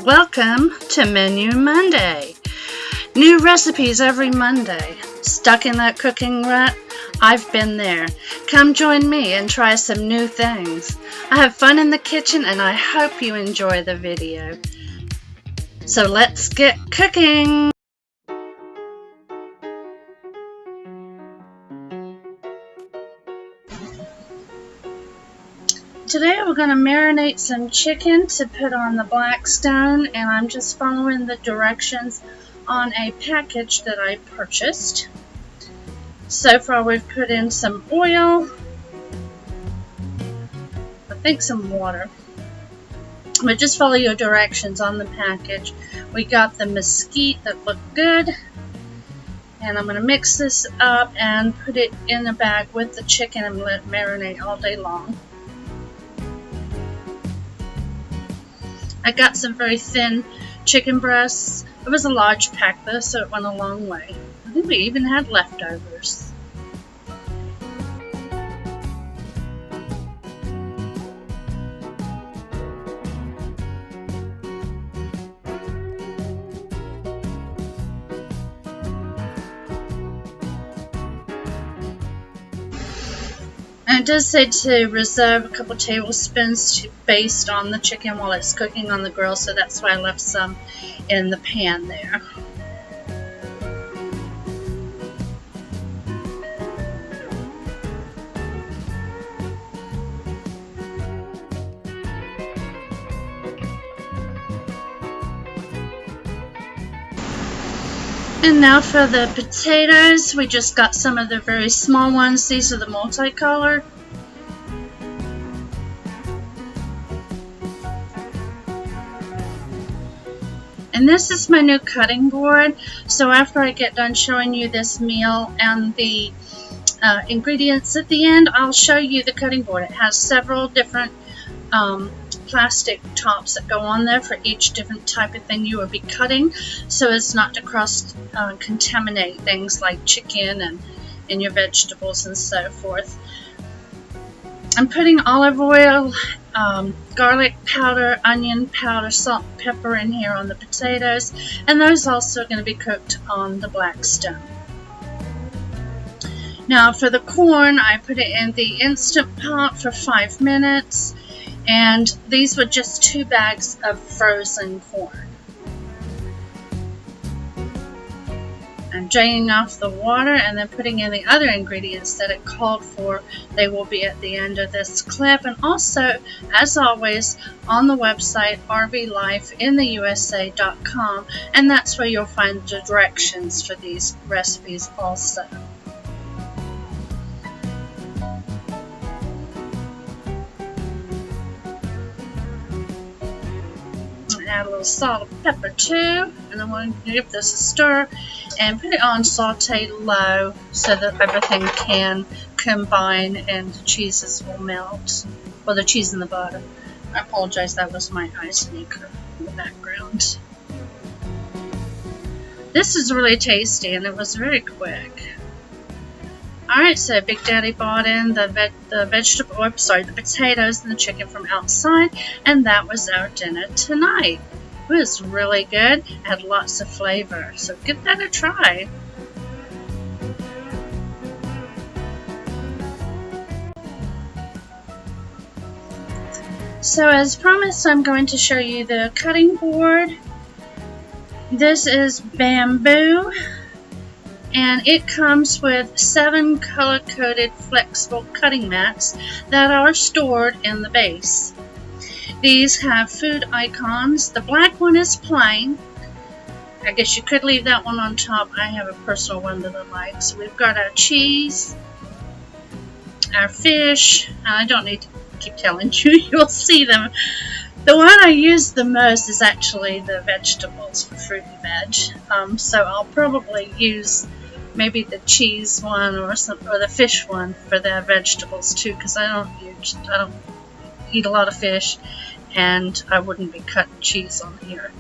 Welcome to Menu Monday. New recipes every Monday. Stuck in that cooking rut? I've been there. Come join me and try some new things. I have fun in the kitchen and I hope you enjoy the video. So let's get cooking! Today we're going to marinate some chicken to put on the Blackstone, and I'm just following the directions on a package that I purchased. So far we've put in some oil, I think some water, but just follow your directions on the package. We got the mesquite that looked good, and I'm going to mix this up and put it in a bag with the chicken and let it marinate all day long. I got some very thin chicken breasts. It was a large pack though, so it went a long way. I think we even had leftovers. And it does say to reserve a couple tablespoons to baste on the chicken while it's cooking on the grill, so that's why I left some in the pan there. And now for the potatoes, we just got some of the very small ones. These are the multicolored. And this is my new cutting board. So after I get done showing you this meal and the ingredients at the end, I'll show you the cutting board. It has several different plastic tops that go on there for each different type of thing you will be cutting, so as not to cross contaminate things like chicken and your vegetables and so forth. I'm putting olive oil, garlic powder, onion powder, salt, and pepper in here on the potatoes, and those also are going to be cooked on the Blackstone. Now for the corn, I put it in the Instant Pot for 5 minutes. And these were just 2 bags of frozen corn. I'm draining off the water and then putting in the other ingredients that it called for. They will be at the end of this clip. And also, as always, on the website rvlifeintheusa.com, and that's where you'll find the directions for these recipes also. Add a little salt and pepper too, and I'm going to give this a stir and put it on saute low so that everything can combine and the cheeses will melt. Well, the cheese and the butter. I apologize, that was my ice maker in the background. This is really tasty and it was very quick. Alright, so Big Daddy bought in the potatoes and the chicken from outside, and that was our dinner tonight. It was really good, it had lots of flavor, so give that a try. So as promised, I'm going to show you the cutting board. This is bamboo. And it comes with 7 color-coded flexible cutting mats that are stored in the base. These have food icons. The black one is plain. I guess you could leave that one on top. I have a personal one that I like. So we've got our cheese, our fish. I don't need to keep telling you. You'll see them. The one I use the most is actually the vegetables for fruit and veg. So I'll probably use maybe the cheese one or the fish one for the vegetables too, because I don't eat a lot of fish, and I wouldn't be cutting cheese on here.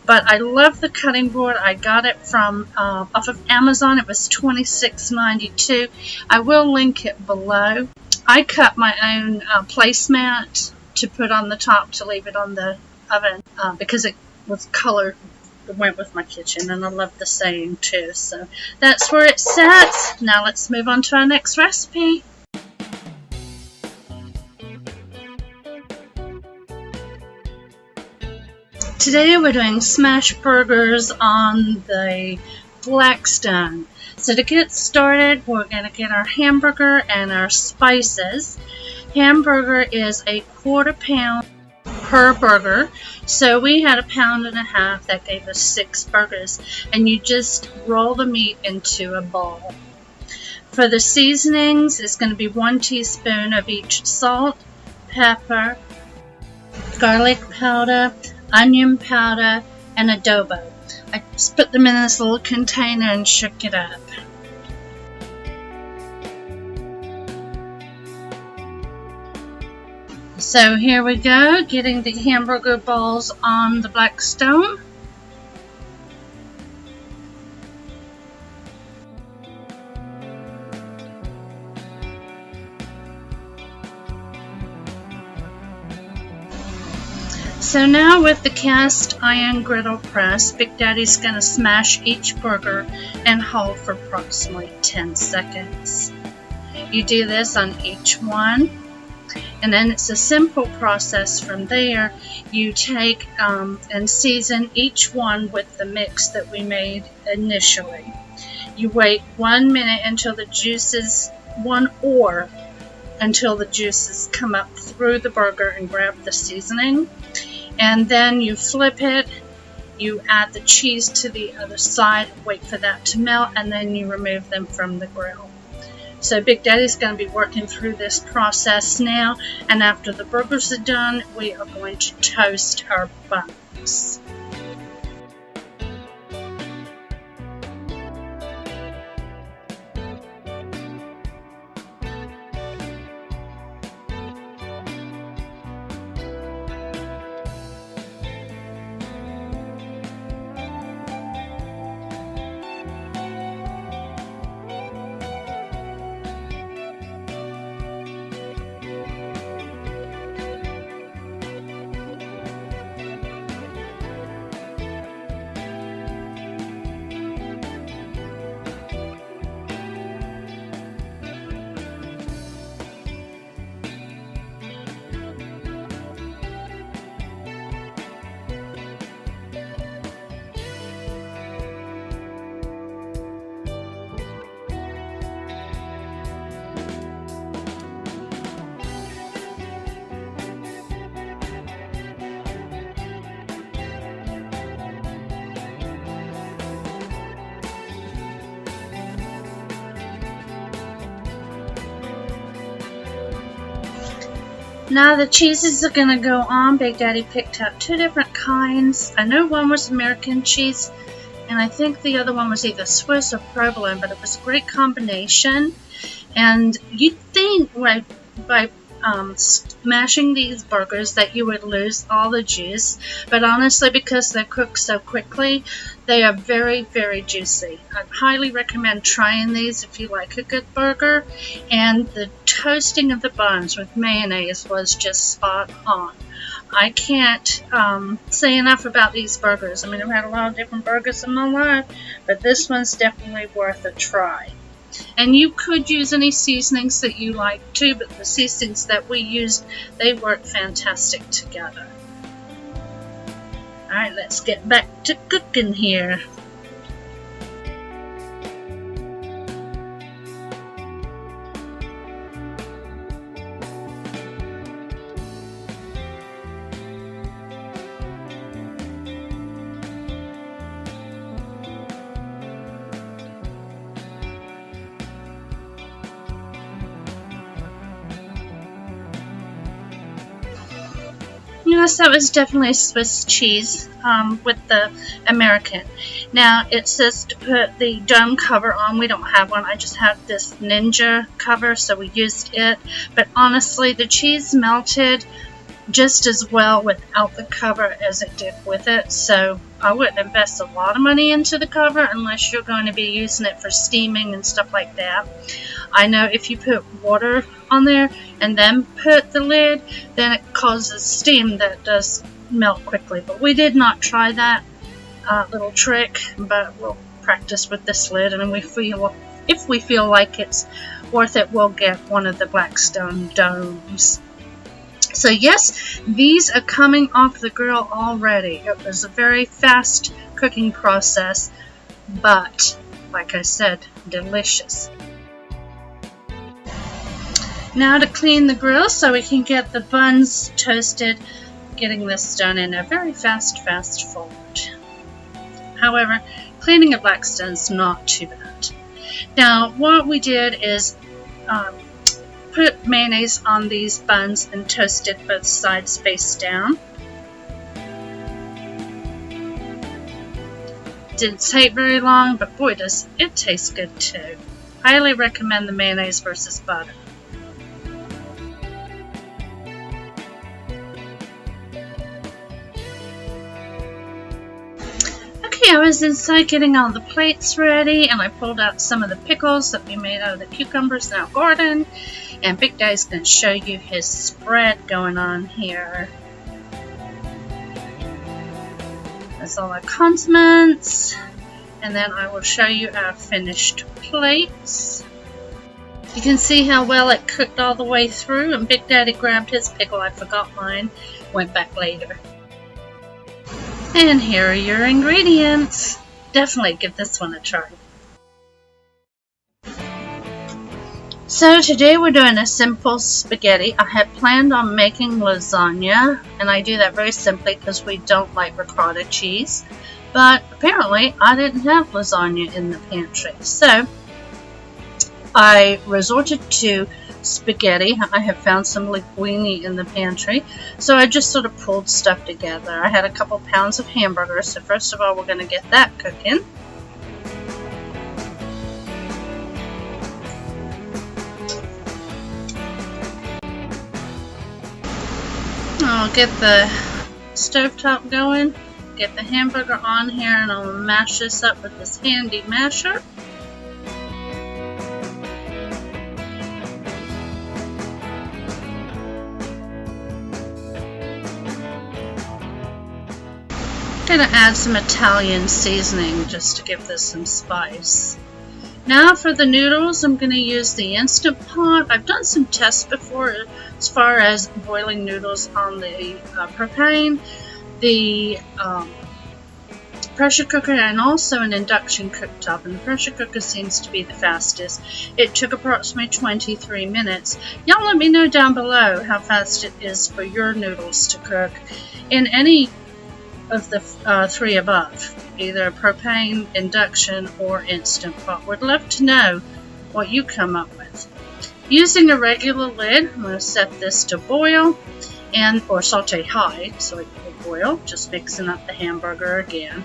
But I love the cutting board. I got it from off of Amazon. It was $26.92. I will link it below. I cut my own placemat to put on the top to leave it on the oven because it was color that went with my kitchen, and I love the saying too. So that's where it sits. Now let's move on to our next recipe. Today we're doing smash burgers on the Blackstone. So to get started, we're going to get our hamburger and our spices. Hamburger is a 1/4 pound per burger. So we had 1.5 pounds. That gave us 6 burgers. And you just roll the meat into a bowl. For the seasonings, it's going to be 1 teaspoon of each salt, pepper, garlic powder, onion powder, and adobo. I just put them in this little container and shook it up. So here we go, getting the hamburger balls on the Blackstone. So now with the cast iron griddle press, Big Daddy's going to smash each burger and hold for approximately 10 seconds. You do this on each one, and then it's a simple process from there. You take and season each one with the mix that we made initially. You wait 1 minute until the juices, until the juices come up through the burger and grab the seasoning. And then you flip it, you add the cheese to the other side, wait for that to melt, and then you remove them from the grill. So Big Daddy's going to be working through this process now, and after the burgers are done, we are going to toast our buns. Now the cheeses are going to go on. Big Daddy picked up 2 different kinds. I know one was American cheese, and I think the other one was either Swiss or provolone, but it was a great combination. And you'd think by smashing these burgers that you would lose all the juice, but honestly, because they're cooked so quickly, they are very, very juicy. I highly recommend trying these if you like a good burger. And the toasting of the buns with mayonnaise was just spot on. I can't say enough about these burgers. I mean, I've had a lot of different burgers in my life, but this one's definitely worth a try. And you could use any seasonings that you like too, but the seasonings that we used, they work fantastic together. Alright, let's get back to cooking here. Yes, that was definitely Swiss cheese with the American. Now, it says to put the dome cover on. We don't have one. I just have this Ninja cover, so we used it. But honestly, the cheese melted just as well without the cover as it did with it. So I wouldn't invest a lot of money into the cover unless you're going to be using it for steaming and stuff like that. I know if you put water on there and then put the lid, then it causes steam that does melt quickly. But we did not try that little trick, but we'll practice with this lid, and if we feel like it's worth it, we'll get one of the Blackstone domes. So yes, these are coming off the grill already. It was a very fast cooking process, but like I said, delicious. Now to clean the grill so we can get the buns toasted, getting this done in a very fast forward. However, cleaning a Blackstone is not too bad. Now, what we did is put mayonnaise on these buns and toasted both sides face down. Didn't take very long, but boy does it taste good too. Highly recommend the mayonnaise versus butter. I was inside getting all the plates ready, and I pulled out some of the pickles that we made out of the cucumbers in our garden, and Big Daddy's going to show you his spread going on here. That's all our condiments, and then I will show you our finished plates. You can see how well it cooked all the way through, and Big Daddy grabbed his pickle. I forgot mine, went back later. And here are your ingredients. Definitely give this one a try. So today we're doing a simple spaghetti. I had planned on making lasagna, and I do that very simply because we don't like ricotta cheese. But apparently I didn't have lasagna in the pantry. So I resorted to spaghetti. I have found some linguine in the pantry, so I just sort of pulled stuff together. I had a couple pounds of hamburgers, so first of all we're going to get that cooking. I'll get the stovetop going, get the hamburger on here, and I'll mash this up with this handy masher. I'm going to add some Italian seasoning just to give this some spice. Now for the noodles, I'm going to use the Instant Pot. I've done some tests before as far as boiling noodles on the propane, the pressure cooker, and also an induction cooktop. And the pressure cooker seems to be the fastest. It took approximately 23 minutes. Y'all let me know down below how fast it is for your noodles to cook in any of the three above, either propane, induction, or Instant Pot. Would love to know what you come up with. Using a regular lid, I'm going to set this to boil or saute high so it will boil, just mixing up the hamburger again.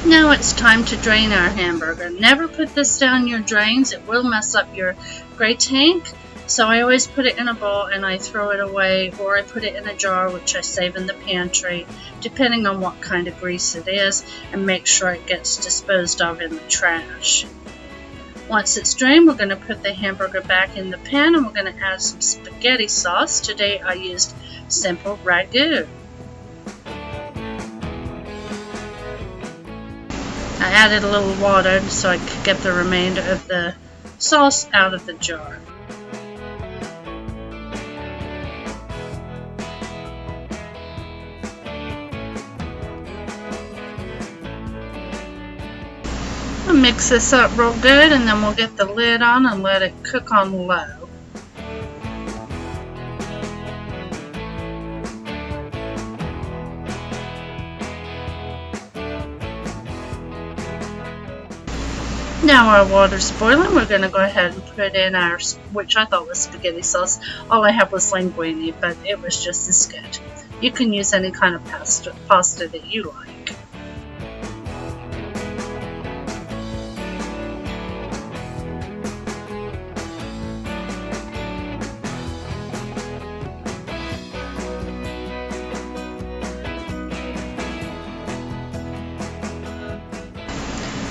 Now it's time to drain our hamburger. Never put this down your drains. It will mess up your gray tank. So I always put it in a bowl and I throw it away, or I put it in a jar, which I save in the pantry, depending on what kind of grease it is, and make sure it gets disposed of in the trash. Once it's drained, we're going to put the hamburger back in the pan, and we're going to add some spaghetti sauce. Today I used Simple Ragu. I added a little water so I could get the remainder of the sauce out of the jar. I'll mix this up real good, and then we'll get the lid on and let it cook on low. Now our water's boiling. We're going to go ahead and put in our, which I thought was spaghetti sauce. All I have was linguine, but it was just as good. You can use any kind of pasta that you like.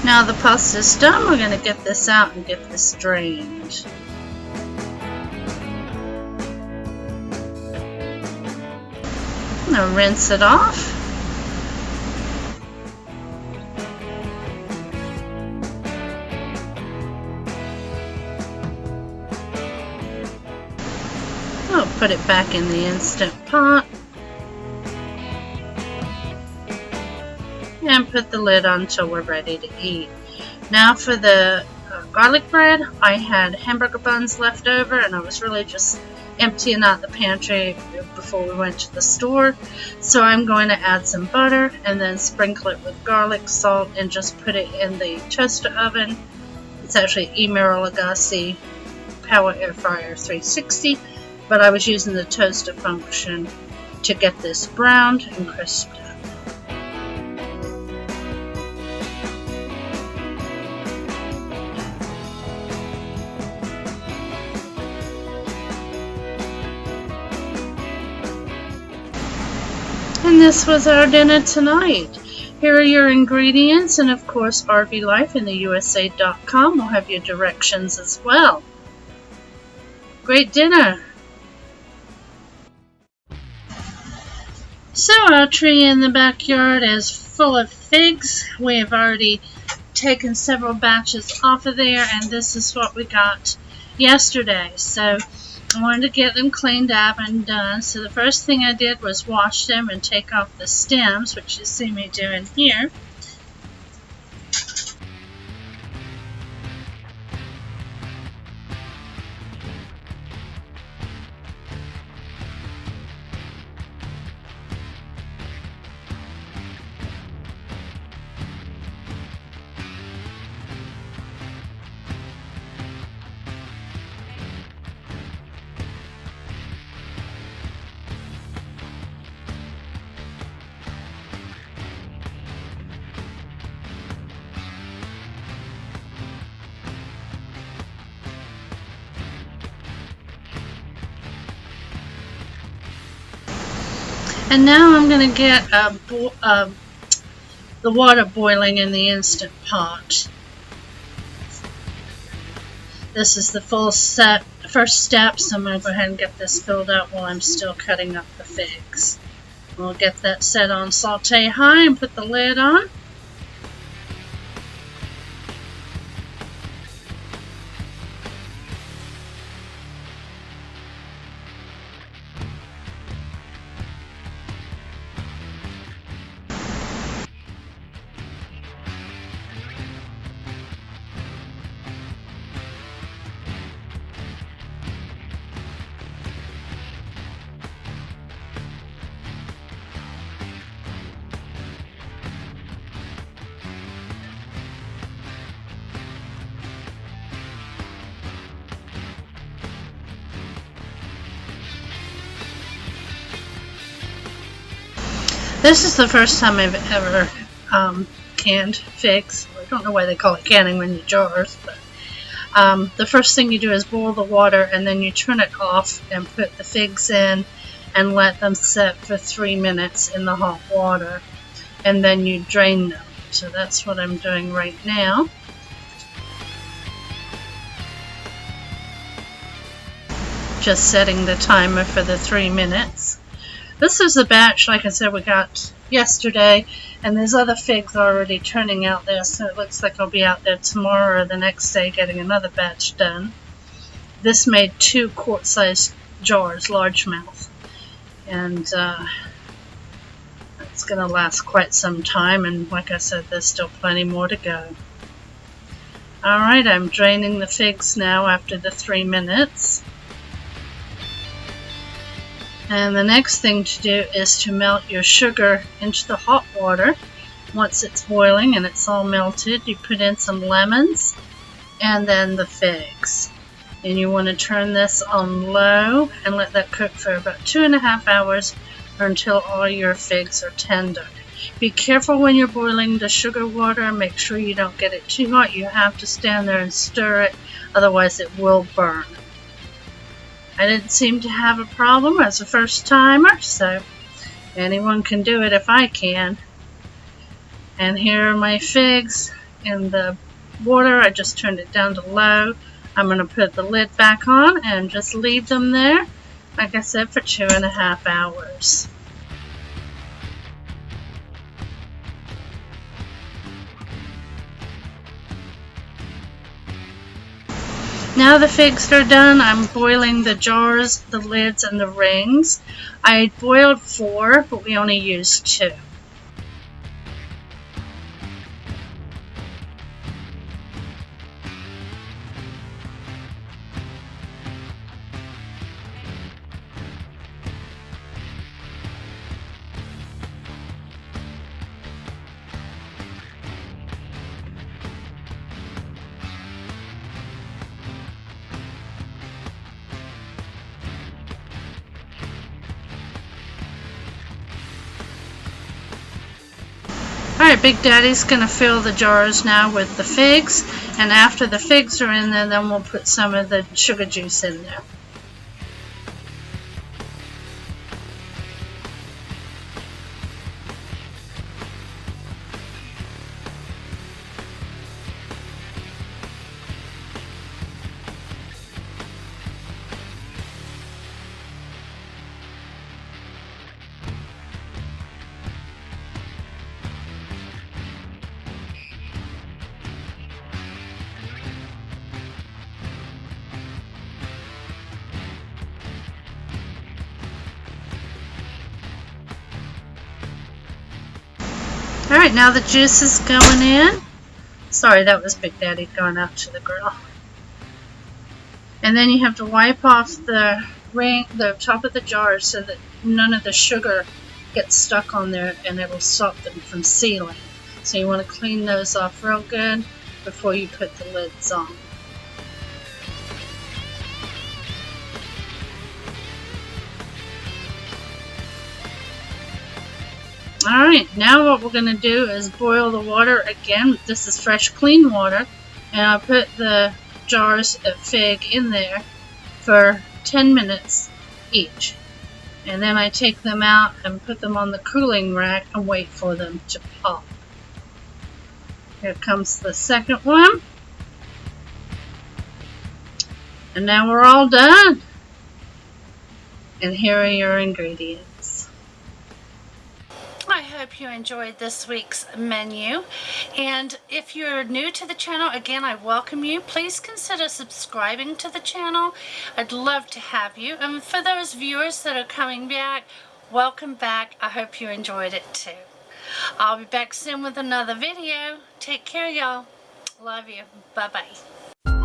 Now the pasta's done, we're going to get this out and get this drained. Now rinse it off. I'll put it back in the Instant Pot. And put the lid on until we're ready to eat. Now for the garlic bread, I had hamburger buns left over and I was really just emptying out the pantry before we went to the store. So I'm going to add some butter and then sprinkle it with garlic, salt, and just put it in the toaster oven. It's actually Emeril Lagasse Power Air Fryer 360, but I was using the toaster function to get this browned and crisped up. And this was our dinner tonight. Here are your ingredients, and of course RVLifeintheusa.com will have your directions as well. Great dinner! So our tree in the backyard is full of figs. We have already taken several batches off of there, and this is what we got yesterday. So I wanted to get them cleaned up and done. So the first thing I did was wash them and take off the stems, which you see me doing here. And now I'm going to get the water boiling in the Instant Pot. This is the first step, so I'm going to go ahead and get this filled up while I'm still cutting up the figs. We'll get that set on saute high and put the lid on. This is the first time I've ever canned figs. I don't know why they call it canning when you jars, but the first thing you do is boil the water and then you turn it off and put the figs in and let them set for 3 minutes in the hot water, and then you drain them. So that's what I'm doing right now. Just setting the timer for the 3 minutes. This is the batch, like I said, we got yesterday, and there's other figs already turning out there, so it looks like I'll be out there tomorrow or the next day getting another batch done. This made 2 quart-sized jars, largemouth, and it's going to last quite some time, and like I said, there's still plenty more to go. Alright, I'm draining the figs now after the 3 minutes. And the next thing to do is to melt your sugar into the hot water. Once it's boiling and it's all melted, you put in some lemons and then the figs. And you want to turn this on low and let that cook for about 2.5 hours or until all your figs are tender. Be careful when you're boiling the sugar water. Make sure you don't get it too hot. You have to stand there and stir it, otherwise it will burn. I didn't seem to have a problem as a first timer, so anyone can do it if I can. And here are my figs in the water. I just turned it down to low. I'm going to put the lid back on and just leave them there, like I said, for 2.5 hours. Now the figs are done, I'm boiling the jars, the lids, and the rings. I boiled 4, but we only used 2. Alright, Big Daddy's going to fill the jars now with the figs, and after the figs are in there, then we'll put some of the sugar juice in there. Alright, now the juice is going in. Sorry, that was Big Daddy going out to the grill. And then you have to wipe off the top of the jar so that none of the sugar gets stuck on there and it will stop them from sealing. So you want to clean those off real good before you put the lids on. Alright, now what we're going to do is boil the water again. This is fresh, clean water. And I'll put the jars of fig in there for 10 minutes each. And then I take them out and put them on the cooling rack and wait for them to pop. Here comes the second one. And now we're all done. And here are your ingredients. I hope you enjoyed this week's menu, and if you're new to the channel, again, I welcome you. Please consider subscribing to the channel. I'd love to have you, and for those viewers that are coming back, welcome back. I hope you enjoyed it too. I'll be back soon with another video. Take care, y'all. Love you. Bye-bye.